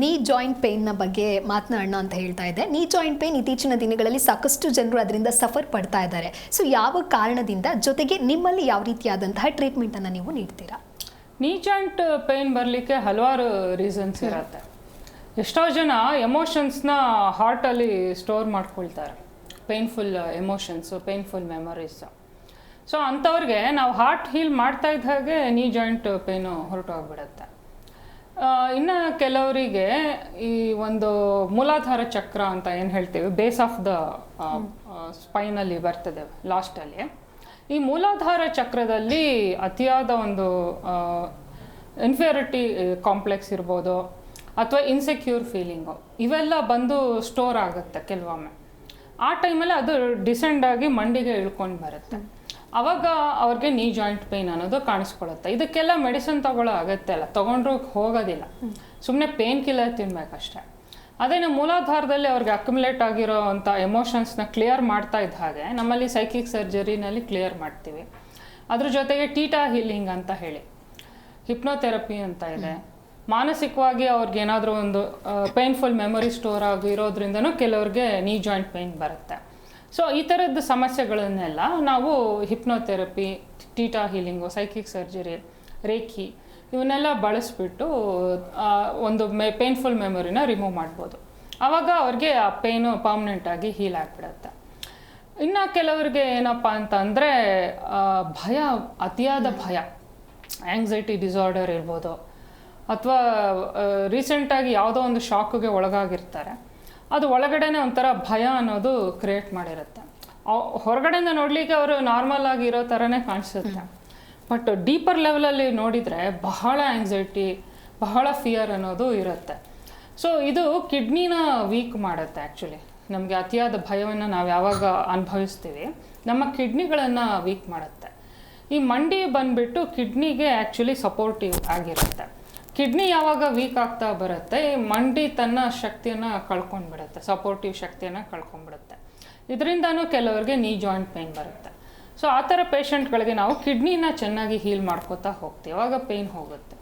ನೀ ಜಾಯಿಂಟ್ ಪೇನ್ನ ಬಗ್ಗೆ ಮಾತನಾಡೋಣ ಅಂತ ಹೇಳ್ತಾ ಇದ್ದೆ. ನೀ ಜಾಯಿಂಟ್ ಪೇನ್ ಇತ್ತೀಚಿನ ದಿನಗಳಲ್ಲಿ ಸಾಕಷ್ಟು ಜನರು ಅದರಿಂದ ಸಫರ್ ಪಡ್ತಾ ಇದ್ದಾರೆ. ಸೊ ಯಾವ ಕಾರಣದಿಂದ, ಜೊತೆಗೆ ನಿಮ್ಮಲ್ಲಿ ಯಾವ ರೀತಿಯಾದಂತಹ ಟ್ರೀಟ್ಮೆಂಟನ್ನು ನೀವು ನೀಡ್ತೀರಾ? ನೀ ಜಾಯಿಂಟ್ ಪೇನ್ ಬರಲಿಕ್ಕೆ ಹಲವಾರು ರೀಸನ್ಸ್ ಇರುತ್ತೆ. ಎಷ್ಟೋ ಜನ ಎಮೋಷನ್ಸ್ನ ಹಾರ್ಟಲ್ಲಿ ಸ್ಟೋರ್ ಮಾಡ್ಕೊಳ್ತಾರೆ, painful emotions, painful memories. So ಅಂಥವ್ರಿಗೆ ನಾವು ಹಾರ್ಟ್ ಹೀಲ್ ಮಾಡ್ತಾ ಇದ್ದ ಹಾಗೆ ನೀ ಜಾಯಿಂಟ್ ಪೇನು ಹೊರಟೋಗ್ಬಿಡುತ್ತೆ. ಇನ್ನು ಕೆಲವರಿಗೆ ಈ ಒಂದು ಮೂಲಾಧಾರ ಚಕ್ರ ಅಂತ ಏನು ಹೇಳ್ತೀವಿ, ಬೇಸ್ ಆಫ್ ದ ಸ್ಪೈನಲ್ಲಿ ಬರ್ತದೆ ಲಾಸ್ಟಲ್ಲಿ. ಈ ಮೂಲಾಧಾರ ಚಕ್ರದಲ್ಲಿ ಅತಿಯಾದ ಒಂದು ಇನ್ಫೀರಿಯಾರಿಟಿ ಕಾಂಪ್ಲೆಕ್ಸ್ ಇರ್ಬೋದು, ಅಥವಾ ಇನ್ಸೆಕ್ಯೂರ್ ಫೀಲಿಂಗು, ಇವೆಲ್ಲ ಬಂದು ಸ್ಟೋರ್ ಆಗುತ್ತೆ ಕೆಲವೊಮ್ಮೆ. ಆ ಟೈಮಲ್ಲಿ ಅದು ಡಿಸೆಂಡ್ ಆಗಿ ಮಂಡಿಗೆ ಇಳ್ಕೊಂಡು ಬರುತ್ತೆ. ಆವಾಗ ಅವ್ರಿಗೆ ನೀ ಜಾಯಿಂಟ್ ಪೇನ್ ಅನ್ನೋದು ಕಾಣಿಸ್ಕೊಳ್ಳುತ್ತೆ. ಇದಕ್ಕೆಲ್ಲ ಮೆಡಿಸಿನ್ ತಗೊಳ್ಳೋ ಅಗತ್ಯ ಇಲ್ಲ, ತೊಗೊಂಡ್ರೂ ಹೋಗೋದಿಲ್ಲ, ಸುಮ್ಮನೆ ಪೇನ್ ಕಿಲ್ಲರ್ ತಿನ್ಬೇಕಷ್ಟೆ. ಅದೇನು ಮೂಲಾಧಾರದಲ್ಲಿ ಅವ್ರಿಗೆ ಅಕ್ಯುಮುಲೇಟ್ ಆಗಿರೋ ಅಂಥ ಎಮೋಷನ್ಸ್ನ ಕ್ಲಿಯರ್ ಮಾಡ್ತಾ ಇದ್ದ ಹಾಗೆ ನಮ್ಮಲ್ಲಿ ಸೈಕಿಕ್ ಸರ್ಜರಿನಲ್ಲಿ ಕ್ಲಿಯರ್ ಮಾಡ್ತೀವಿ. ಅದ್ರ ಜೊತೆಗೆ ಟೀಟಾ ಹೀಲಿಂಗ್ ಅಂತ ಹೇಳಿ ಹಿಪ್ನೋಥೆರಪಿ ಅಂತ ಇದೆ. ಮಾನಸಿಕವಾಗಿ ಅವ್ರಿಗೆ ಏನಾದರೂ ಒಂದು ಪೇನ್ಫುಲ್ ಮೆಮೊರಿ ಸ್ಟೋರ್ ಆಗಿರೋದ್ರಿಂದನೂ ಕೆಲವ್ರಿಗೆ ನೀ ಜಾಯಿಂಟ್ ಪೇನ್ ಬರುತ್ತೆ. ಸೊ ಈ ಥರದ್ದು ಸಮಸ್ಯೆಗಳನ್ನೆಲ್ಲ ನಾವು hypnotherapy, theta healing, psychic surgery, reiki ಇವನ್ನೆಲ್ಲ ಬಳಸ್ಬಿಟ್ಟು ಒಂದು ಪೇನ್ಫುಲ್ ಮೆಮೊರಿನ ರಿಮೂವ್ ಮಾಡ್ಬೋದು. ಆವಾಗ ಅವ್ರಿಗೆ ಆ ಪೇನು ಪರ್ಮನೆಂಟಾಗಿ ಹೀಲ್ ಆಗಿಬಿಡುತ್ತೆ. ಇನ್ನು ಕೆಲವ್ರಿಗೆ ಏನಪ್ಪ ಅಂತಂದರೆ ಭಯ, ಅತಿಯಾದ ಭಯ, ಆ್ಯಂಗ್ಸೈಟಿ ಡಿಸಾರ್ಡರ್ ಇರ್ಬೋದು, ಅಥವಾ ರೀಸೆಂಟಾಗಿ ಯಾವುದೋ ಒಂದು ಶಾಕಿಗೆ ಒಳಗಾಗಿರ್ತಾರೆ. ಅದು ಒಳಗಡೆನೇ ಒಂಥರ ಭಯ ಅನ್ನೋದು ಕ್ರಿಯೇಟ್ ಮಾಡಿರುತ್ತೆ. ಹೊರಗಡೆಯಿಂದ ನೋಡಲಿಕ್ಕೆ ಅವರು ನಾರ್ಮಲ್ ಆಗಿರೋ ಥರನೇ ಕಾಣಿಸುತ್ತೆ, ಬಟ್ ಡೀಪರ್ ಲೆವೆಲಲ್ಲಿ ನೋಡಿದರೆ ಬಹಳ ಆ್ಯಂಗ್ಸೈಟಿ, ಬಹಳ ಫಿಯರ್ ಅನ್ನೋದು ಇರುತ್ತೆ. ಸೊ ಇದು ಕಿಡ್ನಿನ ವೀಕ್ ಮಾಡುತ್ತೆ. ಆ್ಯಕ್ಚುಲಿ ನಮಗೆ ಅತಿಯಾದ ಭಯವನ್ನು ನಾವು ಯಾವಾಗ ಅನುಭವಿಸ್ತೀವಿ, ನಮ್ಮ ಕಿಡ್ನಿಗಳನ್ನು ವೀಕ್ ಮಾಡುತ್ತೆ. ಈ ಮಂಡಿ ಬಂದುಬಿಟ್ಟು ಕಿಡ್ನಿಗೆ ಆ್ಯಕ್ಚುಲಿ ಸಪೋರ್ಟಿವ್ ಆಗಿರುತ್ತೆ. ಕಿಡ್ನಿ ಯಾವಾಗ ವೀಕ್ ಆಗ್ತಾ ಬರುತ್ತೆ, ಮಂಡಿ ತನ್ನ ಶಕ್ತಿಯನ್ನು ಕಳ್ಕೊಂಡ್ಬಿಡುತ್ತೆ, ಸಪೋರ್ಟಿವ್ ಶಕ್ತಿಯನ್ನು ಕಳ್ಕೊಂಡ್ಬಿಡುತ್ತೆ. ಇದರಿಂದನೂ ಕೆಲವರಿಗೆ ನೀ ಜಾಯಿಂಟ್ ಪೇನ್ ಬರುತ್ತೆ. ಸೊ ಆ ಥರ ಪೇಷಂಟ್ಗಳಿಗೆ ನಾವು ಕಿಡ್ನಿನ ಚೆನ್ನಾಗಿ ಹೀಲ್ ಮಾಡ್ಕೋತಾ ಹೋಗ್ತೀವಿ, ಆವಾಗ ಪೇನ್ ಹೋಗುತ್ತೆ.